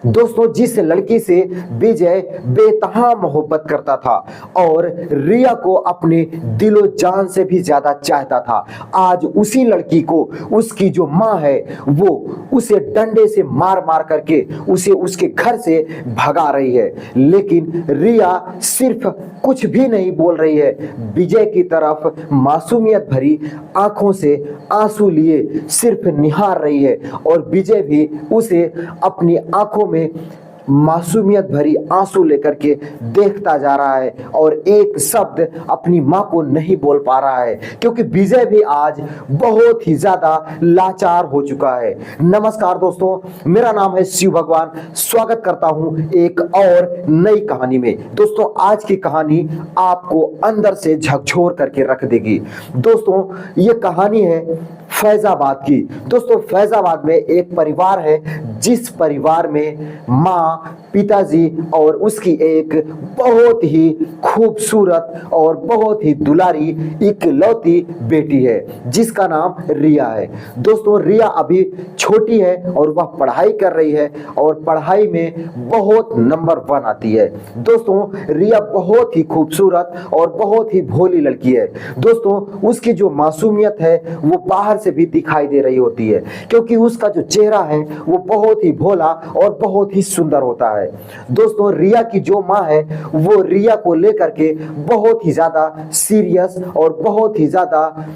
दोस्तों, जिस लड़की से विजय बेतहा मोहब्बत करता था और रिया को अपने दिलो जान से भी ज्यादा चाहता था, आज उसी लड़की को उसकी जो माँ है वो उसे डंडे से मार मार करके उसे उसके घर से भगा रही है। लेकिन रिया सिर्फ कुछ भी नहीं बोल रही है, विजय की तरफ मासूमियत भरी आंखों से आंसू लिए सिर्फ निहार रही है और विजय भी उसे अपनी आंखों में मासूमियत भरी आंसू लेकर के देखता जा रहा है और एक शब्द अपनी मां को नहीं बोल पा रहा है, क्योंकि विजय भी आज बहुत ही ज्यादा लाचार हो चुका है। नमस्कार दोस्तों, मेरा नाम है शिव भगवान। स्वागत करता हूं एक और नई कहानी में। दोस्तों, आज की कहानी आपको अंदर से झकझोर करके रख देगी। दोस्तों, ये कहानी है फैजाबाद की। दोस्तों, फैजाबाद में एक परिवार है जिस परिवार में माँ, पिताजी और उसकी एक बहुत ही खूबसूरत और बहुत ही दुलारी इकलौती बेटी है जिसका नाम रिया है। दोस्तों, रिया अभी छोटी है और वह पढ़ाई कर रही है और पढ़ाई में बहुत नंबर 1 आती है। दोस्तों, रिया बहुत ही खूबसूरत और बहुत ही भोली लड़की है। दोस्तों, उसकी जो मासूमियत है वो बाहर से भी दिखाई दे रही होती है, क्योंकि उसका जो चेहरा है वो बहुत ही भोला और बहुत ही सुंदर होता है। दोस्तों, रिया की जो माँ है वो रिया को लेकर के बहुत ही ज्यादा सीरियस और बहुत ही ज्यादा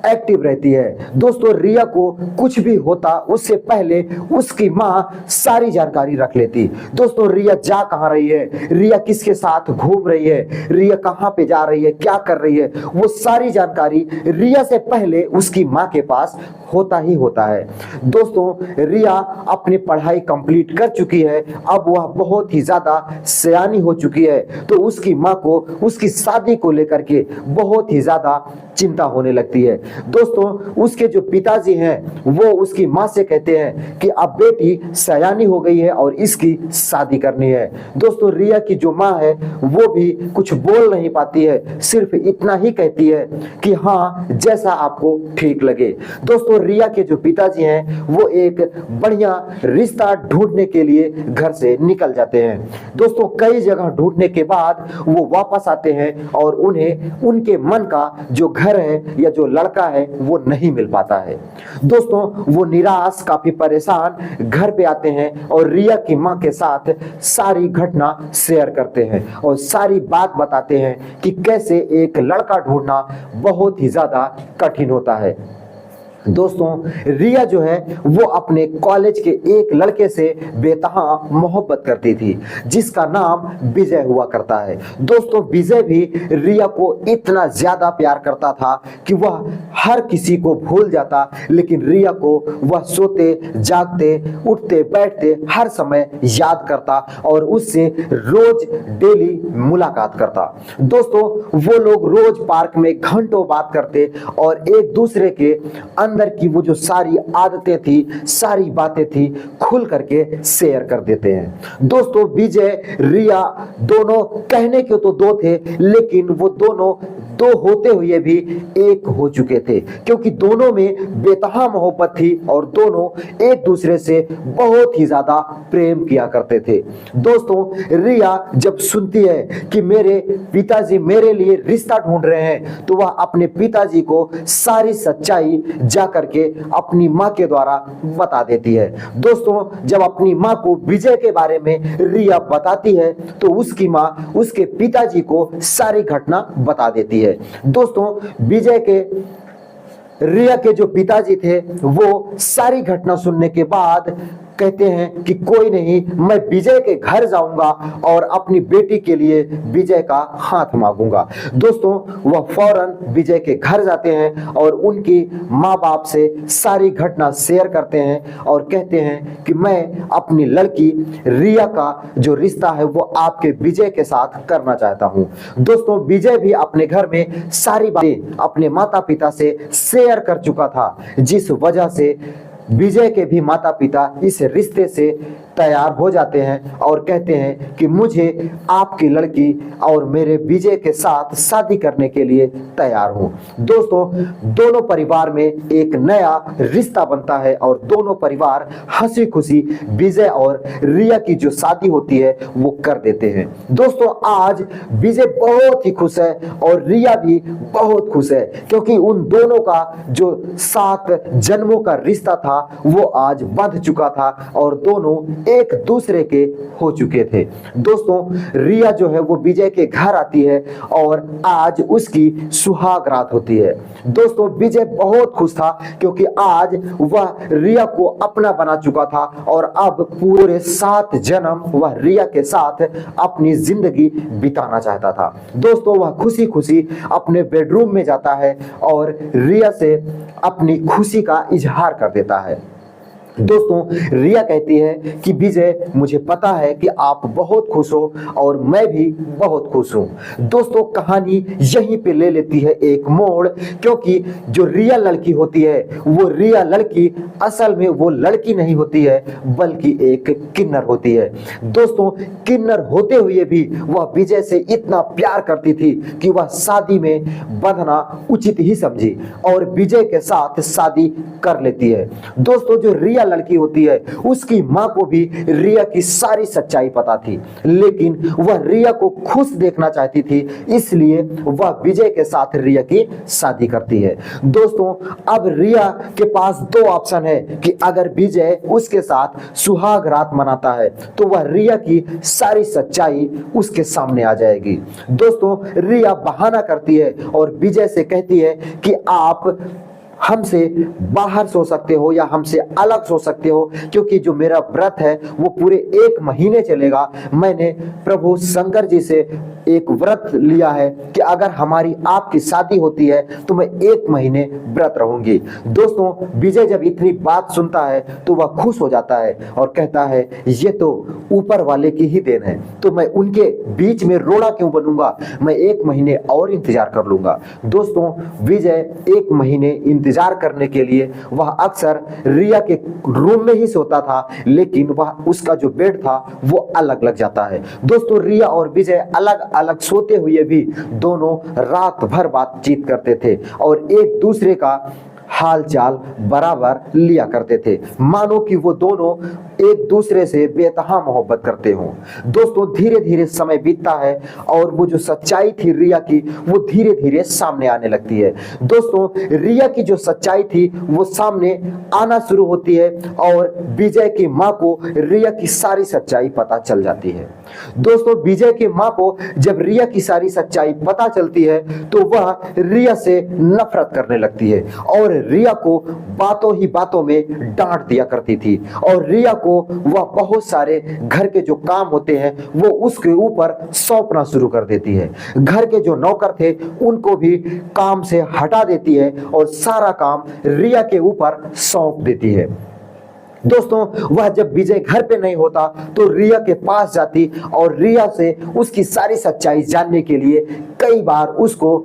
एक्टिव रहती है। दोस्तों, रिया को कुछ भी होता उससे पहले उसकी माँ सारी जानकारी रख लेती। दोस्तों, रिया जा कहाँ रही है, रिया किसके साथ घूम रही है, रिया कहाँ पे जा रही है, क्या कर रही है, वो सारी जानकारी रिया से पहले उसकी माँ के पास होता ही होता है। दोस्तों, रिया अपनी पढ़ाई कंप्लीट कर चुकी है, अब वह बहुत ही ज्यादा सयानी हो चुकी है, तो उसकी माँ को उसकी शादी को लेकर के बहुत ही ज्यादा चिंता होने लगती है। दोस्तों, उसके जो पिताजी हैं वो उसकी माँ से कहते हैं कि अब बेटी सयानी हो गई है और इसकी शादी करनी है। दोस्तों, रिया की जो माँ है वो भी कुछ बोल नहीं पाती है, सिर्फ इतना ही कहती है कि हाँ, जैसा आपको ठीक लगे। दोस्तों, रिया के जो पिताजी हैं वो एक बढ़िया रिश्ता ढूंढने के लिए घर से निकल जाते हैं। दोस्तों, कई जगह ढूंढने के बाद वो वापस आते हैं और उन्हें उनके मन का जो घर है या जो लड़का है वो नहीं मिल पाता है। दोस्तों, वो निराश, काफी परेशान घर पे आते हैं और रिया की मां के साथ सारी घटना शेयर करते हैं और सारी बात बताते हैं कि कैसे एक लड़का ढूंढना बहुत ही ज्यादा कठिन होता है। दोस्तों, रिया जो है वो अपने कॉलेज के एक लड़के से बेतहा मोहब्बत करती थी जिसका नाम विजय हुआ करता है। दोस्तों, विजय भी रिया को इतना ज्यादा प्यार करता था कि वह हर किसी को भूल जाता, लेकिन रिया को वह सोते जागते उठते बैठते हर समय याद करता और उससे रोज डेली मुलाकात करता। दोस्तों, वो लोग रोज पार्क में घंटों बात करते और एक दूसरे के अंदर की वो जो सारी आदतें थी, सारी बातें थी, खुल करके शेयर कर देते हैं। दोस्तों, विजय, रिया दोनों कहने के तो दो थे, लेकिन वो दोनों दो होते हुए भी एक हो चुके थे, क्योंकि दोनों में बेतहा मोहब्बत थी और दोनों एक दूसरे से बहुत ही ज्यादा प्रेम किया करते थे। दोस्तों, रिया जब सुनती है कि मेरे पिताजी मेरे लिए रिश्ता ढूंढ रहे हैं, तो वह अपने पिताजी को सारी सच्चाई जा करके अपनी मां के द्वारा बता देती है। दोस्तों, जब अपनी मां को विजय के बारे में रिया बताती है तो उसकी मां उसके पिताजी को सारी घटना बता देती है। दोस्तों, विजय के रिया के जो पिताजी थे वो सारी घटना सुनने के बाद कहते हैं कि कोई नहीं, मैं विजय के घर जाऊंगा और अपनी बेटी के लिए विजय का हाथ मांगूंगा। दोस्तों, वह फौरन विजय के घर जाते हैं और उनकी माँ बाप से सारी घटना शेयर करते हैं और कहते हैं कि मैं अपनी लड़की रिया का जो रिश्ता है वो आपके विजय के साथ करना चाहता हूं। दोस्तों, विजय भी अपने घर में सारी बातें अपने माता पिता से शेयर कर चुका था, जिस वजह से विजय के भी माता पिता इस रिश्ते से तैयार हो जाते हैं और कहते हैं कि मुझे आपकी लड़की और मेरे विजय के साथ शादी करने के लिए तैयार हूं। दोस्तों, दोनों परिवार में एक नया रिश्ता बनता है और दोनों परिवार हंसी खुशी विजय और रिया की जो शादी होती है वो कर देते हैं। दोस्तों, आज विजय बहुत ही खुश है और रिया भी बहुत खुश है, क्योंकि उन दोनों का जो 7 जन्मों का रिश्ता था वो आज बंध चुका था और दोनों एक दूसरे के हो चुके थे। दोस्तों, रिया जो है वो विजय के घर आती है और आज उसकी सुहाग रात होती है। दोस्तों, विजय बहुत खुश था क्योंकि आज वह रिया को अपना बना चुका था और अब पूरे 7 जन्म वह रिया के साथ अपनी जिंदगी बिताना चाहता था। दोस्तों, वह खुशी खुशी अपने बेडरूम में जाता है और रिया से अपनी खुशी का इजहार कर देता है। दोस्तों, रिया कहती है कि विजय, मुझे पता है कि आप बहुत खुश हो और मैं भी बहुत खुश हूं। दोस्तों, कहानी यहीं पे ले लेती है एक मोड़, क्योंकि जो रिया लड़की होती है वो रिया लड़की असल में वो लड़की नहीं होती है बल्कि एक किन्नर होती है। दोस्तों, किन्नर होते हुए भी वह विजय से इतना प्यार करती थी कि वह शादी में बंधना उचित ही समझी और विजय के साथ शादी कर लेती है। दोस्तों, जो रिया लड़की होती है उसकी मां को भी रिया की सारी सच्चाई पता थी, लेकिन वह रिया को खुश देखना चाहती थी, इसलिए वह विजय के साथ रिया की शादी करती है। दोस्तों, अब रिया के पास 2 ऑप्शन है कि अगर विजय उसके साथ सुहाग रात मनाता है तो वह रिया की सारी सच्चाई उसके सामने आ जाएगी। दोस्तों, रिया बहाना करती है और विजय से कहती है कि आप हमसे बाहर सो सकते हो या हमसे अलग सो सकते हो, क्योंकि जो मेरा व्रत है वो पूरे 1 महीने चलेगा। मैंने प्रभु शंकर जी से एक व्रत लिया है कि अगर हमारी आपकी शादी होती है तो मैं 1 महीने व्रत रहूंगी। दोस्तों, विजय जब इतनी बात सुनता है तो वह खुश हो जाता है और कहता है ये तो ऊपर वाले की ही देन है, तो मैं उनके बीच में रोड़ा क्यों बनूंगा, मैं 1 महीने और इंतजार कर लूंगा। दोस्तों, विजय 1 महीने इंतजार करने के लिए वह अक्सर रिया के रूम में ही सोता था, लेकिन वह उसका जो बेड था वो अलग लग जाता है। दोस्तों, रिया और विजय अलग अलग सोते हुए भी दोनों रात भर बातचीत करते थे और एक दूसरे का हाल चाल बराबर लिया करते थे, मानो कि वो दोनों एक दूसरे से बेतहा मोहब्बत करते हों। दोस्तों, धीरे धीरे समय बीतता है और वो जो सच्चाई थी रिया की वो धीरे धीरे सामने आने लगती है। दोस्तों, रिया की जो सच्चाई थी वो सामने आना शुरू होती है और विजय की माँ को रिया की सारी सच्चाई पता चल जाती है। दोस्तों, विजय की माँ को जब रिया की सारी सच्चाई पता चलती है तो वह रिया से नफरत करने लगती है और रिया को बातों ही बातों में डांट दिया करती थी और रिया को वह बहुत सारे घर के जो काम होते हैं वो उसके ऊपर सौंपना शुरू कर देती है। घर के जो नौकर थे उनको भी काम से हटा देती है और सारा काम रिया के ऊपर सौंप देती है। दोस्तों, वह जब विजय घर पे नहीं होता तो रिया के पास जाती और रिया से उसकी सारी सच्चाई जानने के लिए कई बार उसको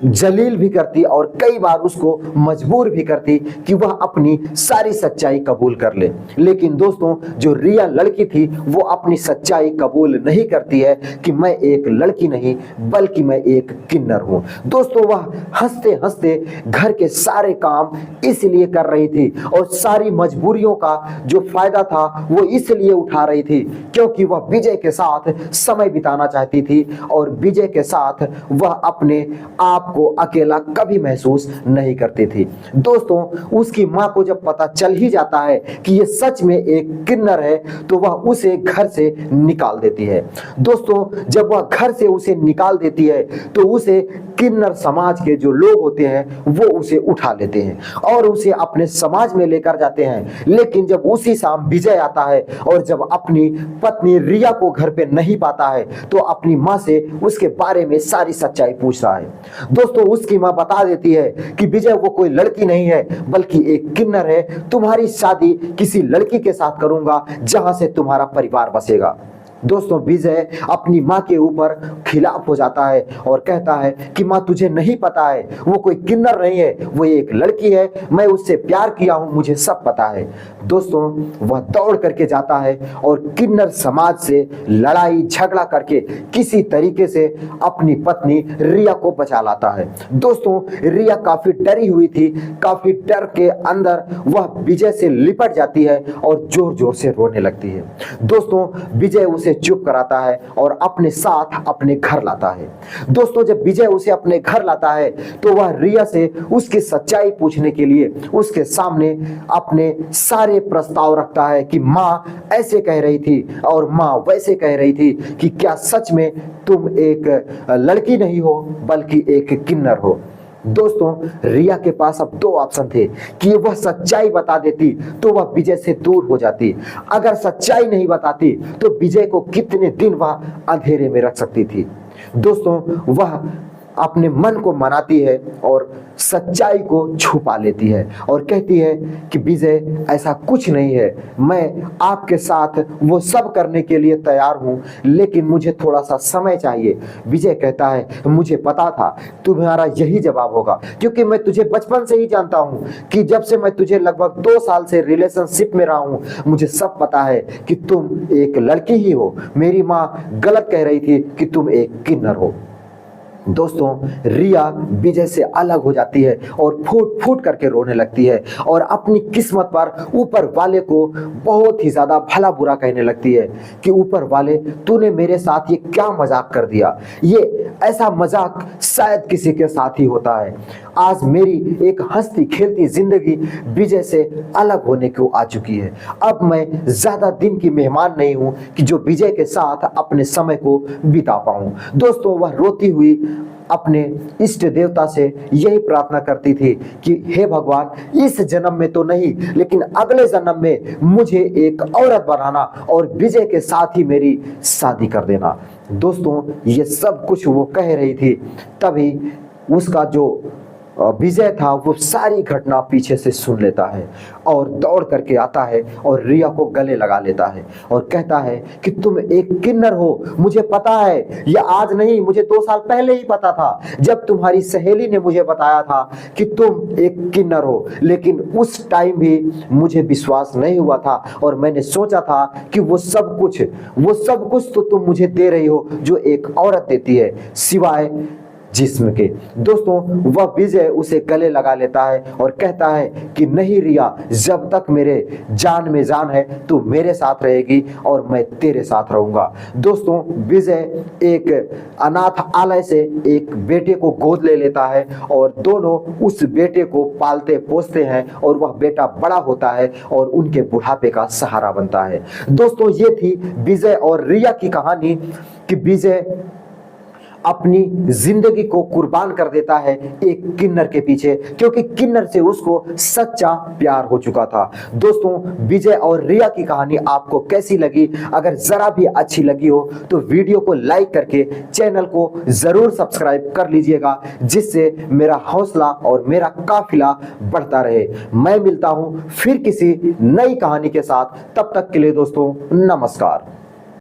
जलील भी करती और कई बार उसको मजबूर भी करती कि वह अपनी सारी सच्चाई कबूल कर ले। लेकिन दोस्तों, जो रिया लड़की थी वो अपनी सच्चाई कबूल नहीं करती है कि मैं एक लड़की नहीं बल्कि मैं एक किन्नर हूं। दोस्तों, वह हंसते हंसते घर के सारे काम इसलिए कर रही थी और सारी मजबूरियों का जो फायदा था वो इसलिए उठा रही थी क्योंकि वह विजय के साथ समय बिताना चाहती थी और विजय के साथ वह अपने आप को अकेला कभी महसूस नहीं करती थी। दोस्तों, उसकी मां को जब पता चल ही जाता है कि ये सच में एक किन्नर है तो वह उसे घर से निकाल देती है। दोस्तों, जब वह घर से उसे निकाल देती है तो उसे किन्नर समाज के जो लोग होते हैं वो उसे उठा लेते हैं और उसे अपने समाज में लेकर जाते हैं। लेकिन जब उसी शाम विजय आता है और जब अपनी पत्नी रिया को घर पे नहीं पाता है तो अपनी मां से उसके बारे में सारी सच्चाई पूछ रहा है। दोस्तों, उसकी मां बता देती है कि विजय वो कोई लड़की नहीं है बल्कि एक किन्नर है, तुम्हारी शादी किसी लड़की के साथ करूंगा जहां से तुम्हारा परिवार बसेगा। दोस्तों विजय अपनी माँ के ऊपर खिलाफ हो जाता है और कहता है कि माँ तुझे नहीं पता है, वो कोई किन्नर नहीं है, वो एक लड़की है, मैं उससे प्यार किया हूं, मुझे सब पता है। दोस्तों वह दौड़ करके जाता है और किन्नर समाज से लड़ाई झगड़ा करके किसी तरीके से अपनी पत्नी रिया को बचा लाता है। दोस्तों रिया काफी डरी हुई थी, काफी डर के अंदर वह विजय से लिपट जाती है और जोर जोर से रोने लगती है। दोस्तों विजय उसे चुप कराता है और अपने साथ अपने घर लाता है। दोस्तों जब विजय उसे अपने घर लाता है तो वह रिया से उसकी सच्चाई पूछने के लिए उसके सामने अपने सारे प्रस्ताव रखता है कि माँ ऐसे कह रही थी और माँ वैसे कह रही थी, कि क्या सच में तुम एक लड़की नहीं हो बल्कि एक किन्नर हो। दोस्तों रिया के पास अब दो ऑप्शन थे कि वह सच्चाई बता देती तो वह विजय से दूर हो जाती, अगर सच्चाई नहीं बताती तो विजय को कितने दिन वह अंधेरे में रख सकती थी। दोस्तों वह अपने मन को मनाती है और सच्चाई को छुपा लेती है और कहती है कि विजय ऐसा कुछ नहीं है, मैं आपके साथ वो सब करने के लिए तैयार हूं, लेकिन मुझे थोड़ा सा समय चाहिए। विजय कहता है मुझे पता था तुम्हारा यही जवाब होगा, क्योंकि मैं तुझे बचपन से ही जानता हूं कि जब से मैं तुझे लगभग 2 साल से रिलेशनशिप में रहा हूं, मुझे सब पता है कि तुम एक लड़की ही हो। मेरी माँ गलत कह रही थी कि तुम एक किन्नर हो। दोस्तों रिया विजय से अलग हो जाती है और फूट फूट करके रोने लगती है और अपनी किस्मत पर ऊपर वाले को बहुत ही ज्यादा भला बुरा कहने लगती है कि ऊपर वाले तूने मेरे साथ ये क्या मजाक कर दिया, ये ऐसा मजाक शायद किसी के साथ ही होता है। आज मेरी एक हंसती खेलती जिंदगी विजय से अलग होने को आ चुकी है। अब मैं ज्यादा दिन की मेहमान नहीं हूं कि जो विजय के साथ अपने समय को बिता पाऊं। दोस्तों वह रोती हुई अपने इष्ट देवता से यही प्रार्थना करती थी कि हे भगवान इस जन्म में तो नहीं लेकिन अगले जन्म में मुझे एक औरत बनाना और विजय के साथ ही मेरी शादी कर देना। दोस्तों ये सब कुछ वो कह रही थी, तभी उसका जो विजय था वो सारी घटना पीछे से सुन लेता है और दौड़ करके आता है और रिया को गले लगा लेता है और कहता है कि तुम एक किन्नर हो, मुझे पता है, ये आज नहीं मुझे 2 साल पहले ही पता था, जब तुम्हारी सहेली ने मुझे बताया था कि तुम एक किन्नर हो, लेकिन उस टाइम भी मुझे विश्वास नहीं हुआ था और मैंने सोचा था कि वो सब कुछ तो तुम मुझे दे रही हो जो एक औरत देती है सिवाय जिस्म के। दोस्तों वह विजय उसे गले लगा लेता है और कहता है कि नहीं रिया, जब तक मेरे जान में जान है तू मेरे साथ रहेगी और मैं तेरे साथ रहूंगा। दोस्तों विजय एक अनाथ आलय से एक बेटे को गोद ले लेता है और दोनों उस बेटे को पालते पोसते हैं और वह बेटा बड़ा होता है और उनके बुढ़ापे का सहारा बनता है। दोस्तों ये थी विजय और रिया की कहानी कि विजय अपनी जिंदगी को कुर्बान कर देता है एक किन्नर के पीछे, क्योंकि किन्नर से उसको सच्चा प्यार हो चुका था। दोस्तों विजय और रिया की कहानी आपको कैसी लगी? अगर जरा भी अच्छी लगी हो तो वीडियो को लाइक करके चैनल को जरूर सब्सक्राइब कर लीजिएगा, जिससे मेरा हौसला और मेरा काफिला बढ़ता रहे। मैं मिलता हूं फिर किसी नई कहानी के साथ, तब तक के लिए दोस्तों नमस्कार।